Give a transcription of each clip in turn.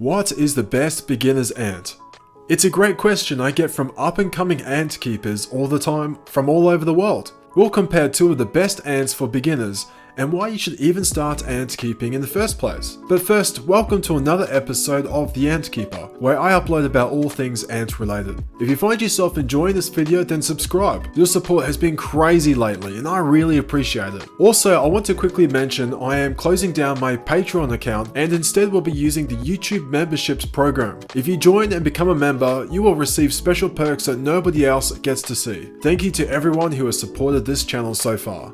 What is the best beginner's ant? It's a great question I get from up-and-coming ant keepers all the time from all over the world. We'll compare two of the best ants for beginners and why you should even start ant keeping in the first place. But first, welcome to another episode of The Ant Keeper, where I upload about all things ant related. If you find yourself enjoying this video, then subscribe. Your support has been crazy lately and I really appreciate it. Also, I want to quickly mention I am closing down my Patreon account and instead will be using the YouTube memberships program. If you join and become a member, you will receive special perks that nobody else gets to see. Thank you to everyone who has supported this channel so far.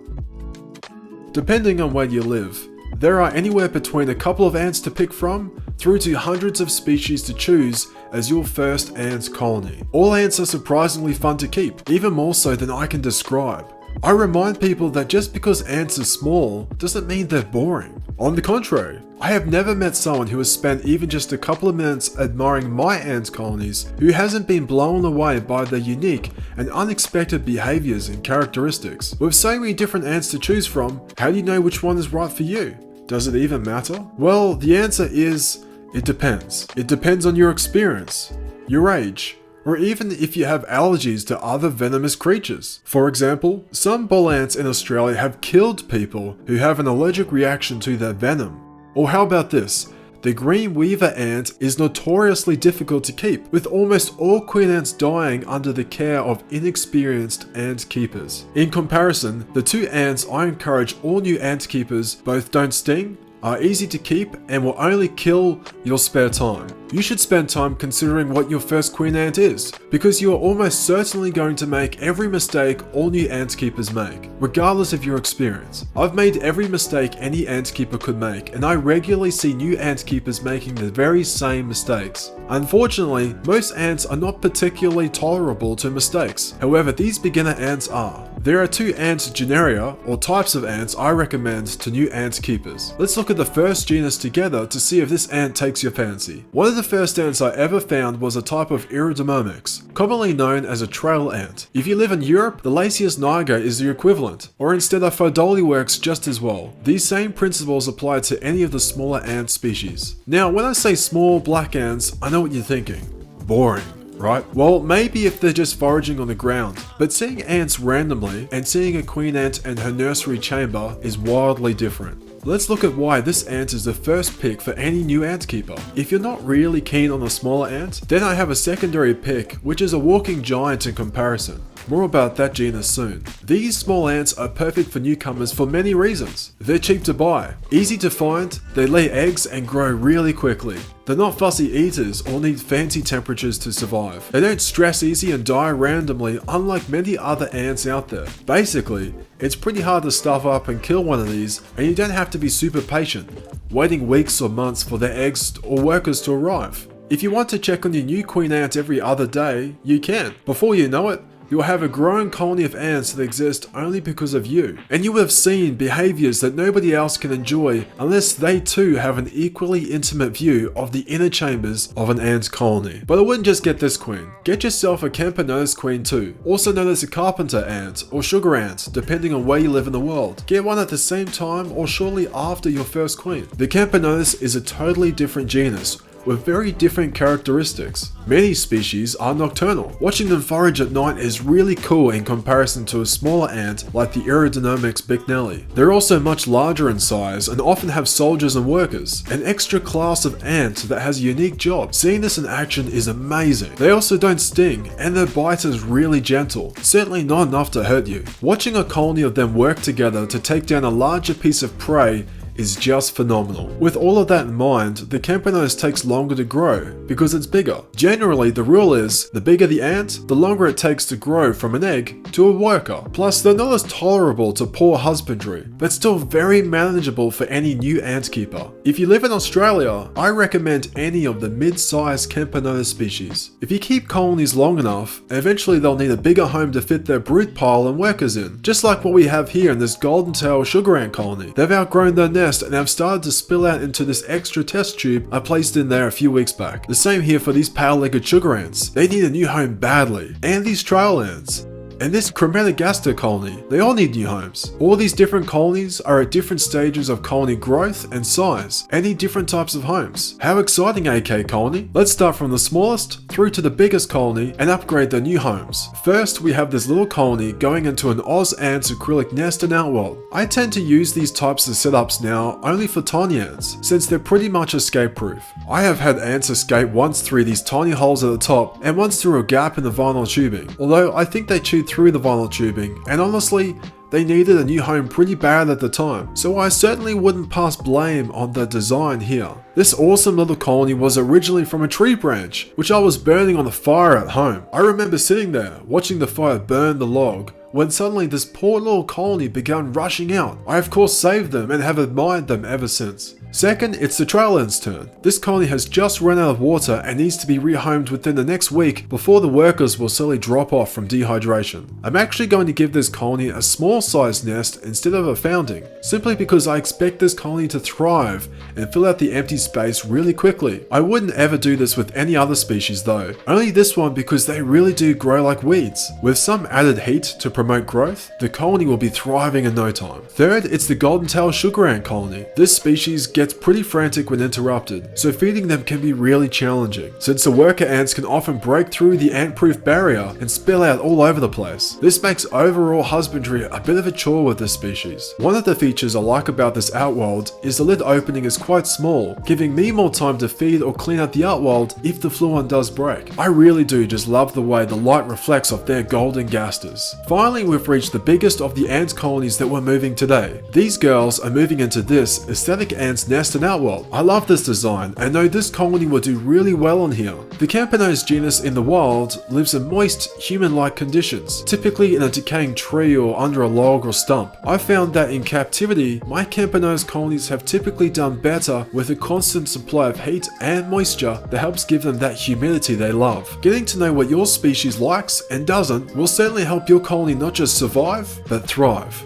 Depending on where you live, there are anywhere between a couple of ants to pick from through to hundreds of species to choose as your first ant colony. All ants are surprisingly fun to keep, even more so than I can describe. I remind people that just because ants are small doesn't mean they're boring. On the contrary, I have never met someone who has spent even just a couple of minutes admiring my ant colonies who hasn't been blown away by their unique and unexpected behaviors and characteristics. With so many different ants to choose from, how do you know which one is right for you? Does it even matter? Well, the answer is, it depends. It depends on your experience, your age, or even if you have allergies to other venomous creatures. For example, some bull ants in Australia have killed people who have an allergic reaction to their venom. Or how about this? The green weaver ant is notoriously difficult to keep, with almost all queen ants dying under the care of inexperienced ant keepers. In comparison, the two ants I encourage all new ant keepers both don't sting, are easy to keep, and will only kill your spare time. You should spend time considering what your first queen ant is, because you are almost certainly going to make every mistake all new ant keepers make, regardless of your experience. I've made every mistake any ant keeper could make, and I regularly see new ant keepers making the very same mistakes. Unfortunately, most ants are not particularly tolerable to mistakes. However, these beginner ants are. There are two ant genera, or types of ants, I recommend to new ant keepers. Let's look at the first genus together to see if this ant takes your fancy. One of the first ants I ever found was a type of Iridomyrmex, commonly known as a trail ant. If you live in Europe, the Lasius niger is the equivalent, or instead a Phodoli works just as well. These same principles apply to any of the smaller ant species. Now, when I say small black ants, I know what you're thinking. Boring. Right? Well, maybe if they're just foraging on the ground, but seeing ants randomly and seeing a queen ant and her nursery chamber is wildly different. Let's look at why this ant is the first pick for any new ant keeper. If you're not really keen on a smaller ant, then I have a secondary pick, which is a walking giant in comparison. More about that genus soon. These small ants are perfect for newcomers for many reasons. They're cheap to buy, easy to find, they lay eggs and grow really quickly. They're not fussy eaters or need fancy temperatures to survive. They don't stress easy and die randomly, unlike many other ants out there. Basically, it's pretty hard to stuff up and kill one of these, and you don't have to be super patient, waiting weeks or months for their eggs or workers to arrive. If you want to check on your new queen ant every other day, you can. Before you know it, you'll have a growing colony of ants that exist only because of you. And you will have seen behaviors that nobody else can enjoy unless they too have an equally intimate view of the inner chambers of an ant colony. But I wouldn't just get this queen. Get yourself a Camponotus queen too, also known as a carpenter ant or sugar ant, depending on where you live in the world. Get one at the same time or shortly after your first queen. The Camponotus is a totally different genus, with very different characteristics. Many species are nocturnal. Watching them forage at night is really cool in comparison to a smaller ant like the Iridomyrmex bicknelli. They're also much larger in size and often have soldiers and workers, an extra class of ant that has a unique job. Seeing this in action is amazing. They also don't sting, and their bite is really gentle, certainly not enough to hurt you. Watching a colony of them work together to take down a larger piece of prey is just phenomenal. With all of that in mind, the Camponotus takes longer to grow because it's bigger. Generally, the rule is, the bigger the ant, the longer it takes to grow from an egg to a worker. Plus, they're not as tolerable to poor husbandry, but still very manageable for any new ant keeper. If you live in Australia, I recommend any of the mid-sized Camponotus species. If you keep colonies long enough, eventually they'll need a bigger home to fit their brood pile and workers in. Just like what we have here in this golden tail sugar ant colony. They've outgrown their nest and have started to spill out into this extra test tube I placed in there a few weeks back. The same here for these pale-legged sugar ants. They need a new home badly. And these trail ants. and this Crematogaster colony, they all need new homes. All these different colonies are at different stages of colony growth and size, and need different types of homes. How exciting, AK Colony! Let's start from the smallest through to the biggest colony and upgrade their new homes. First, we have this little colony going into an Oz Ants acrylic nest in Outworld. I tend to use these types of setups now only for tiny ants, since they're pretty much escape proof. I have had ants escape once through these tiny holes at the top and once through a gap in the vinyl tubing, although I think they chewed through the vinyl tubing, and honestly, they needed a new home pretty bad at the time, so I certainly wouldn't pass blame on the design here. This awesome little colony was originally from a tree branch, which I was burning on the fire at home. I remember sitting there, watching the fire burn the log, when suddenly this poor little colony began rushing out. I of course saved them and have admired them ever since. Second, it's the trail ant's turn. This colony has just run out of water and needs to be rehomed within the next week before the workers will slowly drop off from dehydration. I'm actually going to give this colony a small sized nest instead of a founding, simply because I expect this colony to thrive and fill out the empty space really quickly. I wouldn't ever do this with any other species though, only this one because they really do grow like weeds. With some added heat to promote growth, the colony will be thriving in no time. Third, it's the golden tail sugar ant colony. This species gets pretty frantic when interrupted, so feeding them can be really challenging, since the worker ants can often break through the ant-proof barrier and spill out all over the place. This makes overall husbandry a bit of a chore with this species. One of the features I like about this Outworld is the lid opening is quite small, giving me more time to feed or clean out the Outworld if the fluon does break. I really do just love the way the light reflects off their golden gasters. Finally, we've reached the biggest of the ant colonies that we're moving today. These girls are moving into this aesthetic ant's nest in Outworld. I love this design and know this colony will do really well on here. The Campanose genus in the wild lives in moist, human-like conditions, typically in a decaying tree or under a log or stump. I found that in captivity, my Campanose colonies have typically done better with a constant supply of heat and moisture that helps give them that humidity they love. Getting to know what your species likes and doesn't will certainly help your colony not just survive, but thrive.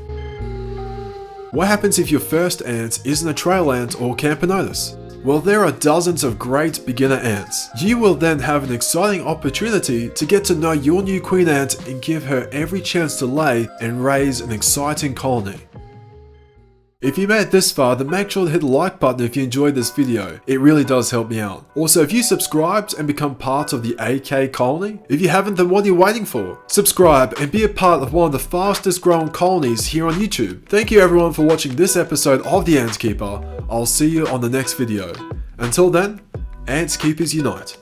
What happens if your first ant isn't a trail ant or Camponotus? Well, there are dozens of great beginner ants. You will then have an exciting opportunity to get to know your new queen ant and give her every chance to lay and raise an exciting colony. If you made it this far, then make sure to hit the like button if you enjoyed this video. It really does help me out. Also, if you subscribed and become part of the AK colony, if you haven't, then what are you waiting for? Subscribe and be a part of one of the fastest growing colonies here on YouTube. Thank you everyone for watching this episode of The Ant Keeper. I'll see you on the next video. Until then, Ant Keepers unite.